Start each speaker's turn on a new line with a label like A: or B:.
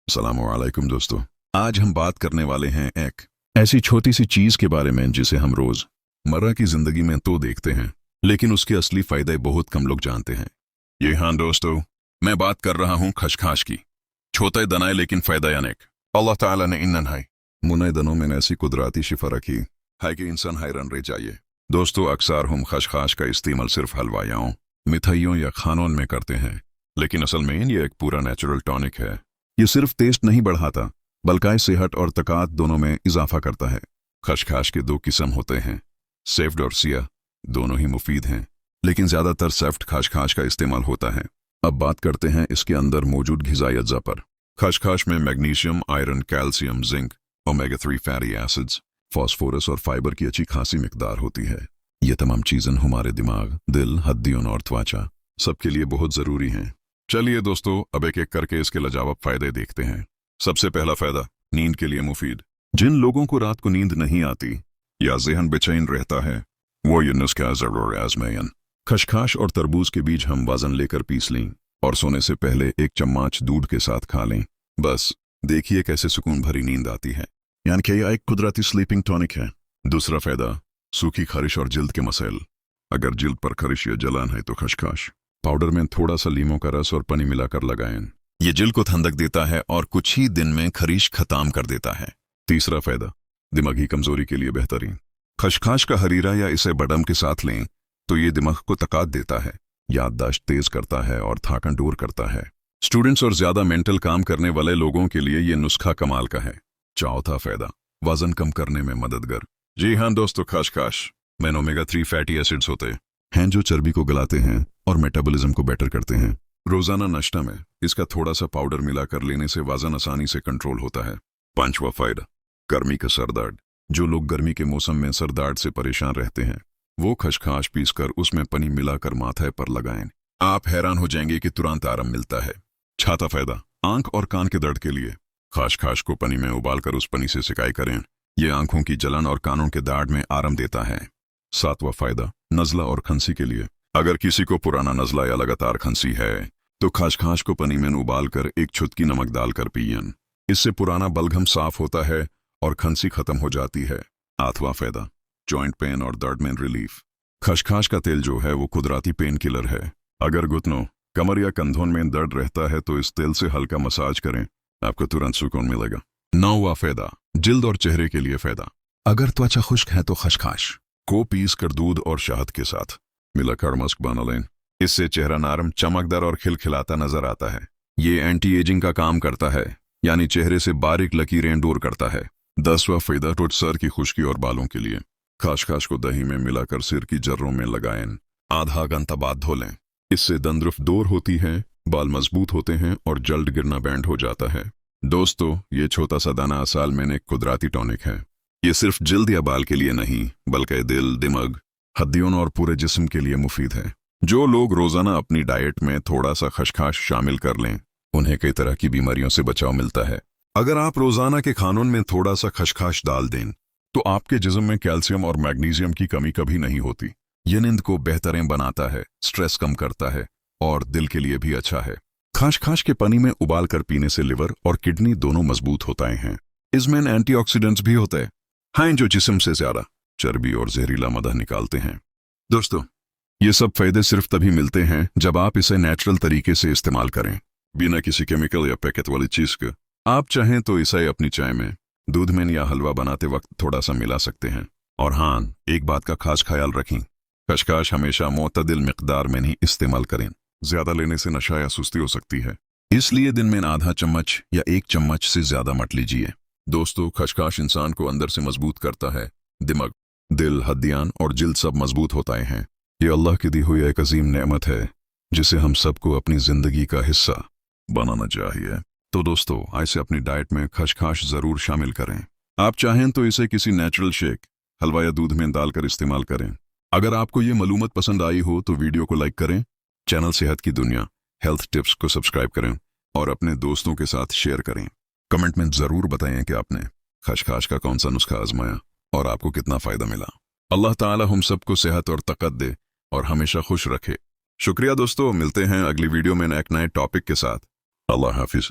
A: अस्सलाम वालेकुम दोस्तों। आज हम बात करने वाले हैं एक ऐसी छोटी सी चीज के बारे में जिसे हम रोज मर्रा की जिंदगी में तो देखते हैं, लेकिन उसके असली फायदे बहुत कम लोग जानते हैं। ये हाँ दोस्तों, मैं बात कर रहा हूँ खशखाश की। छोटे दनाए लेकिन फायदा अनेक। अल्लाह ताला ने इन मुनए दनों में ऐसी कुदरती शिफा रखी है कि इंसान हैरान रह जाइए। दोस्तों, अक्सर हम खशखाश का इस्तेमाल सिर्फ हलवाइयों, मिठाइयों या खानों में करते हैं, लेकिन असल में ये एक पूरा नेचुरल टॉनिक है। ये सिर्फ टेस्ट नहीं बढ़ाता बल्कि सेहत और ताकत दोनों में इजाफा करता है। खशखाश के दो किस्म होते हैं, सेफ्ड और सिया। दोनों ही मुफीद हैं, लेकिन ज्यादातर सेफ्ड खशखाश का इस्तेमाल होता है। अब बात करते हैं इसके अंदर मौजूद ग़िज़ाई अज्जा पर। खशखाश में magnesium, iron, calcium, zinc, omega 3 fatty acids, phosphorus और फाइबर की अच्छी खासी मिकदार होती है। ये तमाम चीज़ें हमारे दिमाग, दिल, हड्डियों और त्वचा सबके लिए बहुत ज़रूरी हैं। चलिए दोस्तों, अब एक एक करके इसके लाजवाब फायदे देखते हैं। सबसे पहला फायदा, नींद के लिए मुफीद। जिन लोगों को रात को नींद नहीं आती या ज़हन बेचैन रहता है, वो ये नुस्खा जरूर आजमाएं। खशखाश और तरबूज के बीज हम वजन लेकर पीस लें और सोने से पहले एक चम्मच दूध के साथ खा लें। बस देखिए कैसे सुकून भरी नींद आती है। यानी कि यह एक कुदरती स्लीपिंग टॉनिक है। दूसरा फायदा, सूखी खरिश और जिल्द के मसैल। अगर जिल्द पर खरिश या जलन है तो खशखाश पाउडर में थोड़ा सा लीमों का रस और पानी मिलाकर लगाएं। ये जिल्द को ठंडक देता है और कुछ ही दिन में खरिश खत्म कर देता है। तीसरा फायदा, दिमागी कमजोरी के लिए बेहतरीन। खशखाश का हरीरा या इसे बदाम के साथ लें तो ये दिमाग को ताकत देता है, याददाश्त तेज करता है और थकान दूर करता है। स्टूडेंट्स और ज्यादा मेंटल काम करने वाले लोगों के लिए ये नुस्खा कमाल का है। चौथा फायदा, वजन कम करने में मददगार। जी हाँ दोस्तों, खशखाश में ओमेगा 3 फैटी एसिड्स होते हैं जो चर्बी को गलाते हैं और मेटाबॉलिज्म को बेटर करते हैं। रोजाना नाश्ता में इसका थोड़ा सा पाउडर मिलाकर लेने से वजन आसानी से कंट्रोल होता है। पांचवा फायदा, गर्मी का सर दर्द। जो लोग गर्मी के मौसम में सर दर्द से परेशान रहते हैं, वो खशखाश पीसकर उसमें पानी मिलाकर माथे पर लगाएं। आप हैरान हो जाएंगे कि तुरंत आराम मिलता है। छठा फायदा, आंख और कान के दर्द के लिए। खशखाश को पानी में उबालकर उस पानी से सिकाई करें। ये आंखों की जलन और कानों के दर्द में आराम देता है। सातवां फायदा, नज़ला और खांसी के लिए। अगर किसी को पुराना नज़ला या लगातार खांसी है तो खशखाश को पानी में उबालकर एक चुटकी नमक डालकर पिएं। इससे पुराना बलगम साफ होता है और खांसी खत्म हो जाती है। आठवां फायदा, जॉइंट पेन और दर्द में रिलीफ। खशखाश का तेल जो है वो कुदरती पेन किलर है। अगर घुटनों, कमर या कंधों में दर्द रहता है तो इस तेल से हल्का मसाज करें, आपको तुरंत सुकून मिलेगा। नौवां फायदा, जिल्द और चेहरे के लिए फायदा। अगर त्वचा खुश्क है तो खशखाश को पीस कर दूध और शहद के साथ मिलाकर मस्क बना लें। इससे चेहरा नरम, चमकदार और खिलखिलाता नजर आता है। ये एंटी एजिंग का काम करता है, यानी चेहरे से बारीक लकीरें दूर करता है। 10वां फायदा, टूट सर की खुश्की और बालों के लिए। खशखाश को दही में मिलाकर सिर की जर्रों में लगाएं। आधा घंटा बाद धो लें। इससे दंद्रुफ दूर होती है, बाल मजबूत होते हैं और जल्द गिरना बैंड हो जाता है। दोस्तों, ये छोटा सा दाना असल में एक कुदरती टॉनिक है। ये सिर्फ जल्द या बाल के लिए नहीं बल्कि दिल, दिमाग, हड्डियों और पूरे जिस्म के लिए मुफीद है। जो लोग रोजाना अपनी डाइट में थोड़ा सा खशखाश शामिल कर लें, उन्हें कई तरह की बीमारियों से बचाव मिलता है। अगर आप रोजाना के खानों में थोड़ा सा खशखाश डाल दें तो आपके जिस्म में कैल्शियम और मैग्नीशियम की कमी कभी नहीं होती। ये नींद को बेहतरीन बनाता है, स्ट्रेस कम करता है और दिल के लिए भी अच्छा है। खशखाश के पानी में उबाल कर पीने से लिवर और किडनी दोनों मजबूत होते हैं। इसमें एंटीऑक्सीडेंट्स भी होते हैं जो जिस्म से ज्यादा चर्बी और जहरीला मदा निकालते हैं। दोस्तों, ये सब फायदे सिर्फ तभी मिलते हैं जब आप इसे नेचुरल तरीके से इस्तेमाल करें, बिना किसी केमिकल या पैकेट वाली चीज के। आप चाहें तो इसे अपनी चाय में, दूध में या हलवा बनाते वक्त थोड़ा सा मिला सकते हैं। और हाँ, एक बात का खास ख्याल रखें, खशखाश हमेशा मोतदिल मिकदार में ही इस्तेमाल करें। ज्यादा लेने से नशा या सुस्ती हो सकती है, इसलिए दिन में आधा चम्मच या 1 चम्मच से ज्यादा मत लीजिए। दोस्तों, खशखाश इंसान को अंदर से मजबूत करता है। दिमाग, दिल, हड्डियां और जिल्द सब मजबूत होते हैं। ये अल्लाह की दी हुई एक अजीम नेमत है जिसे हम सबको अपनी जिंदगी का हिस्सा बनाना चाहिए। तो दोस्तों, ऐसे अपनी डाइट में खशखाश जरूर शामिल करें। आप चाहें तो इसे किसी नेचुरल शेक, हलवा या दूध में डालकर इस्तेमाल करें। अगर आपको ये मालूमात पसंद आई हो तो वीडियो को लाइक करें, चैनल सेहत की दुनिया हेल्थ टिप्स को सब्सक्राइब करें और अपने दोस्तों के साथ शेयर करें। कमेंट में जरूर बताएं कि आपने खशखाश का कौन सा नुस्खा आजमाया और आपको कितना फायदा मिला। अल्लाह ताला हम सबको सेहत और ताकत दे और हमेशा खुश रखे। शुक्रिया दोस्तों, मिलते हैं अगली वीडियो में एक नए टॉपिक के साथ। अल्लाह हाफिज।